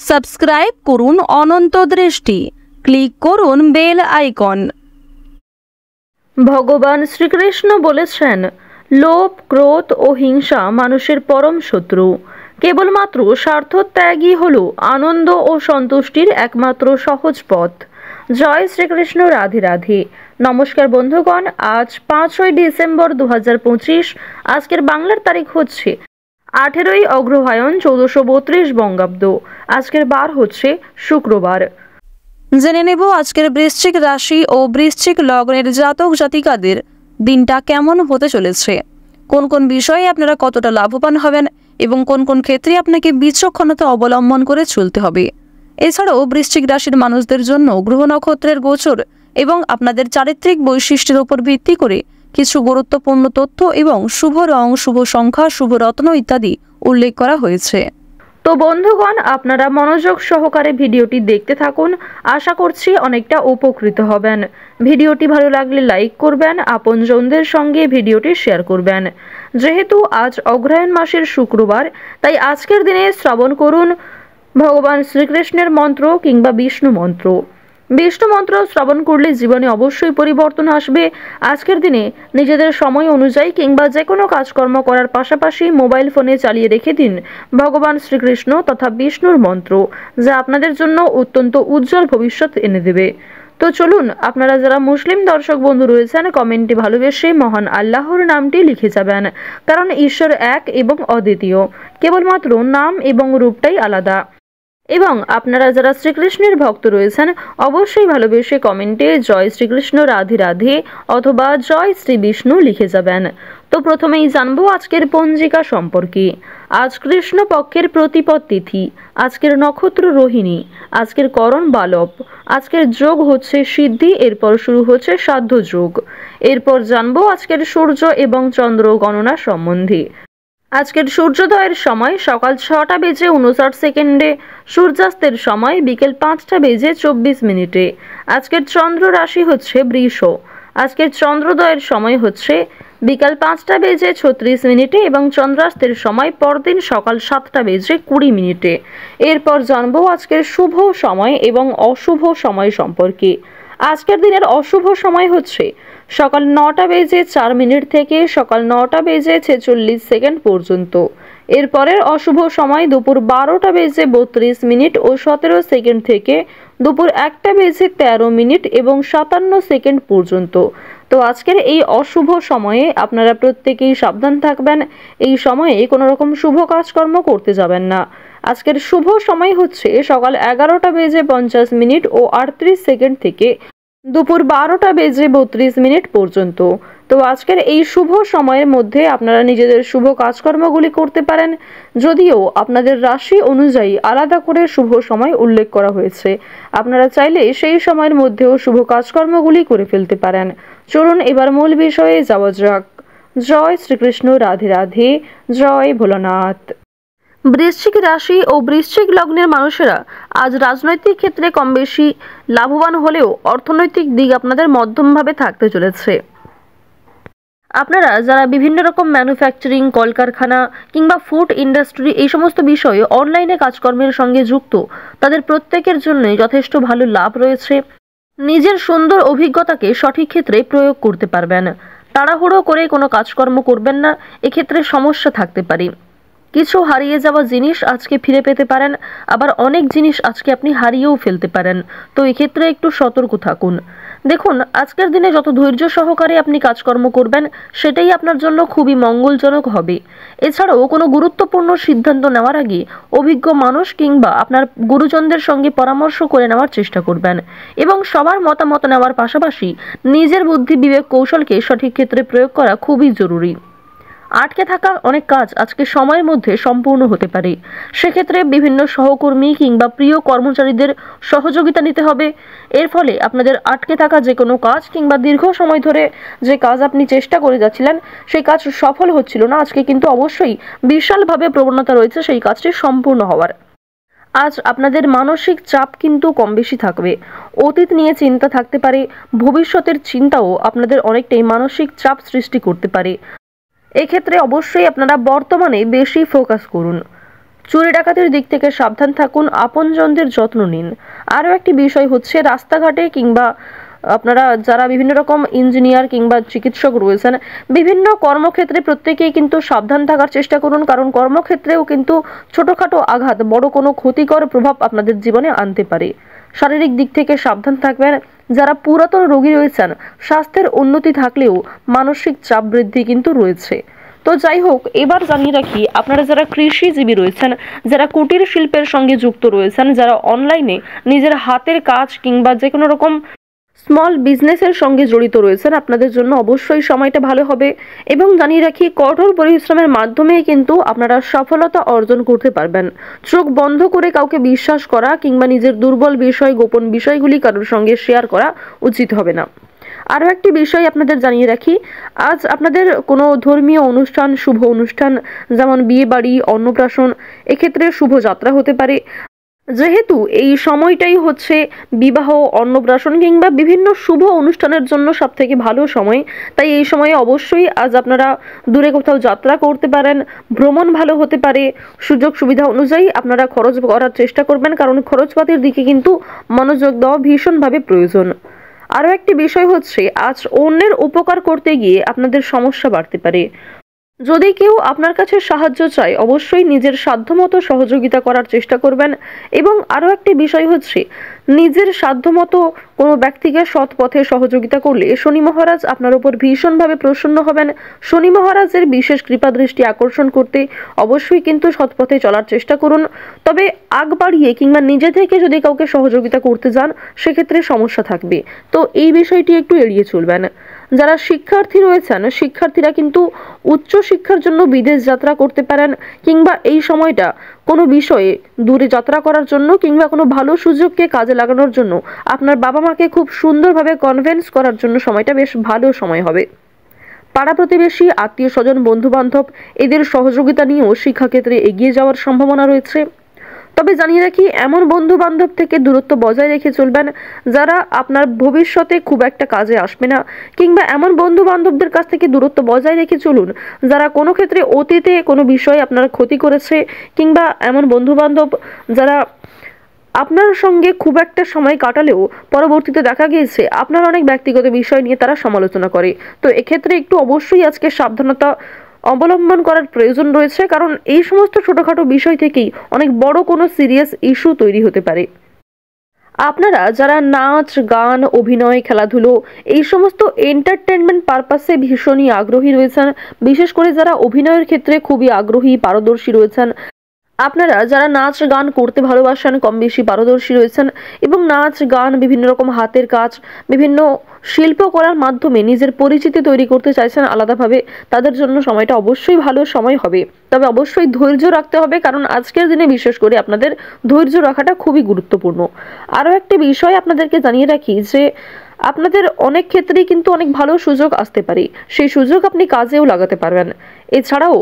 Subscribe করুন অনন্ত দৃষ্টি, click করুন বেল আইকন। ভগবান শ্রীকৃষ্ণ বলেছেন, লোভ, ক্রোধ ও হিংসা মানুষের পরম শত্রু। কেবলমাত্র স্বার্থত্যাগই হল আনন্দ ও সন্তুষ্টির একমাত্র সহজ পথ। জয় শ্রীকৃষ্ণ। রাধে রাধে। নমস্কার বন্ধুগণ, আজ 5ই ডিসেম্বর 2025। আজকের বাংলার তারিখ হচ্ছে 18ই অগ্রহায়ণ 1432 বঙ্গাব্দ। আজকের বার হচ্ছে শুক্রবার। জেনে নেব আজকের বৃশ্চিক রাশি ও বৃশ্চিক লগ্নের জাতক জাতিকাদের দিনটা কেমন হতে চলেছে, কোন কোন বিষয়ে আপনারা কতটা লাভবান হবেন এবং কোন কোন ক্ষেত্রে আপনাকে বিচক্ষণতা অবলম্বন করে চলতে হবে। এছাড়াও বৃশ্চিক রাশির মানুষদের জন্য গ্রহ নক্ষত্রের গোচর এবং আপনাদের চারিত্রিক বৈশিষ্ট্যের উপর ভিত্তি করে কিছু গুরুত্বপূর্ণ তথ্য এবং শুভ রং, শুভ সংখ্যা, শুভ রত্ন ইত্যাদি উল্লেখ করা হয়েছে। তো বন্ধুগণ, আপনারা মনোযোগ সহকারে ভিডিওটি দেখতে থাকুন। আশা করছি অনেকটা উপকৃত হবেন। ভিডিওটি ভালো লাগলে লাইক করবেন, আপনজনদের সঙ্গে ভিডিওটি শেয়ার করবেন। যেহেতু আজ অগ্রহায়ণ মাসের শুক্রবার, তাই আজকের দিনে শ্রবণ করুন ভগবান শ্রীকৃষ্ণের মন্ত্র কিংবা বিষ্ণু মন্ত্র। বিষ্ণু মন্ত্র শ্রবণ করলে জীবনে অবশ্যই পরিবর্তন আসবে। আজকের দিনে নিজেদের সময় অনুযায়ী কিংবা যে কোনো কাজকর্ম করার পাশাপাশি মোবাইল ফোনে চালিয়ে রেখে দিন ভগবান শ্রীকৃষ্ণ তথা বিষ্ণুর মন্ত্র, যা আপনাদের জন্য অত্যন্ত উজ্জ্বল ভবিষ্যৎ এনে দেবে। তো চলুন, আপনারা যারা মুসলিম দর্শক বন্ধু রয়েছেন, কমেন্টে ভালোবেসে মহান আল্লাহর নামটি লিখে যাবেন, কারণ ঈশ্বর এক এবং অদ্বিতীয়, কেবলমাত্র নাম এবং রূপটাই আলাদা। এবং আপনারা যারা শ্রীকৃষ্ণের ভক্ত রয়েছেন, অবশ্যই ভালোবেসে কমেন্টে জয় শ্রীকৃষ্ণ, রাধে রাধে অথবা জয় শ্রী বিষ্ণু লিখে যাবেন। তো প্রথমেই জানবো আজকের পঞ্জিকা সম্পর্কে। আজ কৃষ্ণ পক্ষের প্রতিপদ তিথি, আজকের নক্ষত্র রোহিণী, আজকের করণ বালব, আজকের যোগ হচ্ছে সিদ্ধি, এরপর শুরু হচ্ছে সাধ্য যোগ। এরপর জানবো আজকের সূর্য এবং চন্দ্র গণনা সম্বন্ধে। আজকের সূর্যোদয়ের সময় সকাল 6টা বেজে 59 সেকেন্ডে, সূর্যাস্তের সময় বিকেল 5টা বেজে 24 মিনিটে। আজকের চন্দ্র রাশি হচ্ছে বৃষ। আজকের চন্দ্রোদয়ের সময় হচ্ছে বিকাল 5টা বেজে 36 মিনিটে এবং চন্দ্রাস্তের সময় পরদিন সকাল 7টা বেজে 20 মিনিটে। এরপর জানবো আজকের শুভ সময় এবং অশুভ সময় সম্পর্কে। আজকের দিনের অশুভ সময় হচ্ছে সকাল 9টা বেজে 4 মিনিট থেকে সকাল 9টা বেজে 46 সেকেন্ড পর্যন্ত। এরপরের অশুভ সময় দুপুর 12টা বেজে 32 মিনিট ও 17 সেকেন্ড থেকে দুপুর 1টা বেজে 13 মিনিট এবং 57 সেকেন্ড পর্যন্ত। তো আজকের এই অশুভ সময়ে আপনারা প্রত্যেকেই সাবধান থাকবেন। এই সময়ে কোনো রকম শুভ কাজকর্ম করতে যাবেন না। আজকের শুভ সময় হচ্ছে সকাল 11টা বেজে 50 মিনিট ও 38 সেকেন্ড থেকে দুপুর 12টা বেজে 32 মিনিট পর্যন্ত। তো আজকের এই শুভ সময়ের মধ্যে আপনারা নিজেদের শুভ কাজকর্মগুলি করতে পারেন, যদিও আপনাদের রাশি অনুযায়ী আলাদা করে শুভ সময় উল্লেখ করা হয়েছে। আপনারা চাইলে সেই সময়ের মধ্যেও শুভ কাজকর্মগুলি করে ফেলতে পারেন। চলুন এবার মূল বিষয়ে যাওয়া যাক। জয় শ্রীকৃষ্ণ, রাধে রাধে, জয় ভোলানাথ। বৃশ্চিক রাশি ও বৃশ্চিক লগ্নের মানুষেরা আজ রাজনৈতিক ক্ষেত্রে কম বেশি লাভবান হলেও অর্থনৈতিক দিক আপনাদের মধ্যমভাবে থাকতে চলেছে। আপনারা যারা বিভিন্ন রকম ম্যানুফ্যাকচারিং, কলকারখানা কিংবা ফুড ইন্ডাস্ট্রি এই সমস্ত বিষয়ে অনলাইনে কাজকর্মের সঙ্গে যুক্ত, তাদের প্রত্যেকের জন্যই যথেষ্ট ভালো লাভ রয়েছে। নিজের সুন্দর অভিজ্ঞতাকে সঠিক ক্ষেত্রে প্রয়োগ করতে পারবেন। তাড়াহুড়ো করে কোনো কাজকর্ম করবেন না, এক্ষেত্রে সমস্যা থাকতে পারে। কিছু হারিয়ে যাওয়া জিনিস আজকে ফিরে পেতে পারেন, আবার অনেক জিনিস আজকে আপনি হারিয়েও ফেলতে পারেন। তো এক্ষেত্রে একটু সতর্ক থাকুন। দেখুন, আজকের দিনে যত ধৈর্য সহকারে আপনি কাজকর্ম করবেন, সেটাই আপনার জন্য খুবই মঙ্গলজনক হবে। এছাড়াও কোনো গুরুত্বপূর্ণ সিদ্ধান্ত নেওয়ার আগে অভিজ্ঞ মানুষ কিংবা আপনার গুরুজনদের সঙ্গে পরামর্শ করে নেওয়ার চেষ্টা করবেন এবং সবার মতামত নেওয়ার পাশাপাশি নিজের বুদ্ধি, বিবেক, কৌশলকে সঠিক ক্ষেত্রে প্রয়োগ করা খুবই জরুরি। আটকে থাকা অনেক কাজ আজকে সময়ের মধ্যে সম্পূর্ণ হতে পারে। সেক্ষেত্রে বিভিন্ন সহকর্মী কিংবা প্রিয় কর্মচারীদের সহযোগিতা নিতে হবে। এর ফলে আপনাদের আটকে থাকা যে কোনো কাজ কিংবা দীর্ঘ সময় ধরে যে কাজ আপনি চেষ্টা করে যাচ্ছিলেন, সেই কাজ সফল হচ্ছিল না, আজকে কিন্তু অবশ্যই বিশালভাবে প্রবণতা রয়েছে সেই কাজটি সম্পূর্ণ হওয়ার। আজ আপনাদের মানসিক চাপ কিন্তু কম বেশি থাকবে। অতীত নিয়ে চিন্তা থাকতে পারে, ভবিষ্যতের চিন্তাও আপনাদের অনেকটাই মানসিক চাপ সৃষ্টি করতে পারে। এক্ষেত্রে অবশ্যই আপনারা বর্তমানে বেশি ফোকাস করুন। চুরি ডাকাতির দিক থেকে সাবধান থাকুন, আপনজনদের যত্ন নিন। আরও একটি বিষয় হচ্ছে রাস্তাঘাটে কিংবা আপনারা যারা বিভিন্ন রকম ইঞ্জিনিয়ার কিংবা চিকিৎসক রয়েছেন, বিভিন্ন কর্মক্ষেত্রে প্রত্যেকেই কিন্তু সাবধান থাকার চেষ্টা করুন, কারণ কর্মক্ষেত্রেও কিন্তু ছোটখাটো আঘাত বড় কোনো ক্ষতিকর প্রভাব আপনাদের জীবনে আনতে পারে। শারীরিক দিক থেকে সাবধান থাকবেন। যারা পুরাতন রোগী রয়েছেন, স্বাস্থ্যের উন্নতি থাকলেও মানসিক চাপ বৃদ্ধি কিন্তু রয়েছে। তো যাই হোক, এবার জানিয়ে রাখি আপনারা যারা কৃষিজীবী রয়েছেন, যারা কুটির শিল্পের সঙ্গে যুক্ত রয়েছেন, যারা অনলাইনে নিজের হাতের কাজ কিংবা যে কোনো রকম স্মল বিজনেসের সঙ্গে জড়িত রয়েছেন, আপনাদের জন্য অবশ্যই সময়টা ভালো হবে। এবং জানিয়ে রাখি কঠোর পরিশ্রমের মাধ্যমে কিন্তু আপনারা সফলতা অর্জন করতে পারবেন। চোখ বন্ধ করে কাউকে বিশ্বাস করা কিংবা নিজের দুর্বল বিষয়, গোপন বিষয়গুলি কারোর সঙ্গে শেয়ার করা উচিত হবে না। আরও একটি বিষয় আপনাদের জানিয়ে রাখি, আজ আপনাদের কোনো ধর্মীয় অনুষ্ঠান, শুভ অনুষ্ঠান যেমন বিয়ে বাড়ি, অন্নপ্রাশন, এক্ষেত্রে শুভ যাত্রা হতে পারে। যেহেতু এই সময়টাই হচ্ছে বিবাহ, অন্নপ্রাশন কিংবা বিভিন্ন শুভ অনুষ্ঠানের জন্য সবথেকে ভালো সময়, তাই এই সময়ে অবশ্যই আজ আপনারা দূরে কোথাও যাত্রা করতে পারেন, ভ্রমণ ভালো হতে পারে। সুযোগ সুবিধা অনুযায়ী আপনারা খরচ করার চেষ্টা করবেন, কারণ খরচপাতির দিকে কিন্তু মনোযোগ দেওয়া ভীষণভাবে প্রয়োজন। আরও একটি বিষয় হচ্ছে আজ অন্যের উপকার করতে গিয়ে আপনাদের সমস্যা বাড়তে পারে। যদি কেউ আপনার কাছে সাহায্য চায়, অবশ্যই নিজের সাধ্যমতো সহযোগিতা করার চেষ্টা করবেন। এবং আরও একটি বিষয় হচ্ছে নিজের সাধ্যমতো কোনো ব্যক্তিকে সৎ পথে সহযোগিতা করলে শনি মহারাজ আপনার উপর ভীষণভাবে প্রসন্ন হবেন। শনি মহারাজের বিশেষ কৃপা দৃষ্টি আকর্ষণ করতে অবশ্যই কিন্তু সৎ পথে চলার চেষ্টা করুন। তবে আগ বাড়িয়ে কিংবা নিজে থেকে যদি কাউকে সহযোগিতা করতে যান, সেক্ষেত্রে সমস্যা থাকবে, তো এই বিষয়টি একটু এড়িয়ে চলবেন। যারা শিক্ষার্থী রয়েছেন, শিক্ষার্থীরা কিন্তু উচ্চ শিক্ষার জন্য বিদেশ যাত্রা করতে পারেন, কিংবা এই সময়টা কোনো বিষয়ে দূরে যাত্রা করার জন্য কিংবা কোনো ভালো সুযোগকে কাজে লাগানোর জন্য আপনার বাবা মাকে খুব সুন্দরভাবে কনভিন্স করার জন্য সময়টা বেশ ভালো সময় হবে। পাড়া প্রতিবেশী, আত্মীয় স্বজন, বন্ধু বান্ধব এদের সহযোগিতা নিয়েও শিক্ষাক্ষেত্রে এগিয়ে যাওয়ার সম্ভাবনা রয়েছে। তবে জানিয়ে রাখি এমন বন্ধু বান্ধব থেকে দূরত্ব বজায় রেখে চলবেন যারা আপনার ভবিষ্যতে খুব একটা কাজে আসবে না, কিংবা এমন বন্ধু বান্ধবদের কাছ থেকে দূরত্ব বজায় রেখে চলুন যারা কোনো ক্ষেত্রে অতীতে কোনো বিষয়ে আপনার ক্ষতি করেছে, কিংবা এমন বন্ধু বান্ধব যারা আপনার সঙ্গে খুব একটা সময় কাটালেও পরবর্তীতে দেখা গিয়েছে আপনার অনেক ব্যক্তিগত বিষয় নিয়ে তারা সমালোচনা করে। তো এক্ষেত্রে একটু অবশ্যই আজকে সাবধানতা অবলম্বন করার প্রয়োজন রয়েছে, কারণ এই সমস্ত ছোটখাটো বিষয় থেকেই অনেক বড় কোনো সিরিয়াস ইস্যু তৈরি হতে পারে। আপনারা যারা নাচ, গান, অভিনয়, খেলাধুলো এই সমস্ত এন্টারটেনমেন্ট পারপাসে ভীষণই আগ্রহী রয়েছেন, বিশেষ করে যারা অভিনয়ের ক্ষেত্রে খুবই আগ্রহী, পারদর্শী রয়েছেন, আপনারা যারা নাচ গান করতে ভালোবাসেন, কম বেশি পারদর্শী রয়েছেন এবং নাচ গান, বিভিন্ন রকম হাতের কাজ, বিভিন্ন শিল্প করার মাধ্যমে নিজের পরিচিতি তৈরি করতে চাইছেন আলাদাভাবে, তাদের জন্য সময়টা অবশ্যই ভালো সময় হবে। তবে অবশ্যই ধৈর্য রাখতে হবে, কারণ আজকের দিনে বিশেষ করে আপনাদের ধৈর্য রাখাটা খুবই গুরুত্বপূর্ণ। আরও একটি বিষয় আপনাদেরকে জানিয়ে রাখি যে আপনাদের অনেক ক্ষেত্রেই কিন্তু অনেক ভালো সুযোগ আসতে পারে, সেই সুযোগ আপনি কাজেও লাগাতে পারবেন। এছাড়াও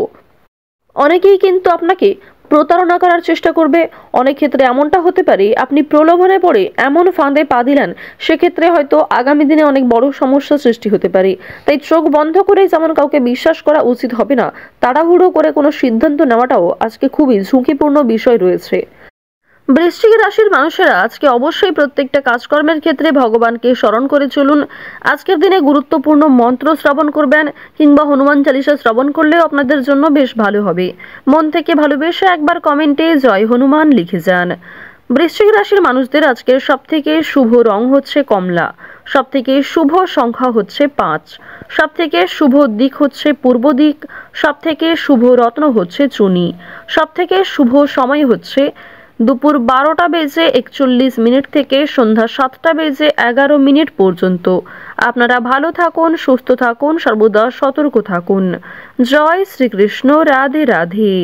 অনেকেই কিন্তু আপনাকে প্রতারণা করার চেষ্টা করবে। অনেক ক্ষেত্রে এমনটা হতে পারে আপনি প্রলোভনে পড়ে এমন ফাঁদে পা দিলেন, সেক্ষেত্রে হয়তো আগামী দিনে অনেক বড় সমস্যা সৃষ্টি হতে পারে। তাই চোখ বন্ধ করে যেমন কাউকে বিশ্বাস করা উচিত হবে না, তাড়াহুড়ো করে কোনো সিদ্ধান্ত নেওয়াটাও আজকে খুবই ঝুঁকিপূর্ণ বিষয় রয়েছে। বৃশ্চিক রাশির মানুষেরা আজকে অবশ্যই প্রত্যেকটা কাজকর্মের ক্ষেত্রে ভগবানকে স্মরণ করে চলুন। আজকের দিনে গুরুত্বপূর্ণ মন্ত্র শ্রবণ করবেন, কিংবা হনুমান চালিসা শ্রবণ করলেও আপনাদের জন্য বেশ ভালো হবে। মন থেকে ভালোবেসে একবার কমেন্টে জয় হনুমান লিখে যান। বৃশ্চিক রাশির মানুষদের আজকের সবথেকে শুভ রং হচ্ছে কমলা, সবথেকে শুভ সংখ্যা হচ্ছে 5, সবথেকে শুভ দিক হচ্ছে পূর্ব দিক, সবথেকে শুভ রত্ন হচ্ছে চুনি, সবথেকে শুভ সময় হচ্ছে দুপুর 12:41 থেকে সন্ধ্যা 7:11 পর্যন্ত। আপনারা ভালো থাকুন, সুস্থ থাকুন, সর্বদা সতর্ক থাকুন। জয় শ্রীকৃষ্ণ। রাধে রাধে।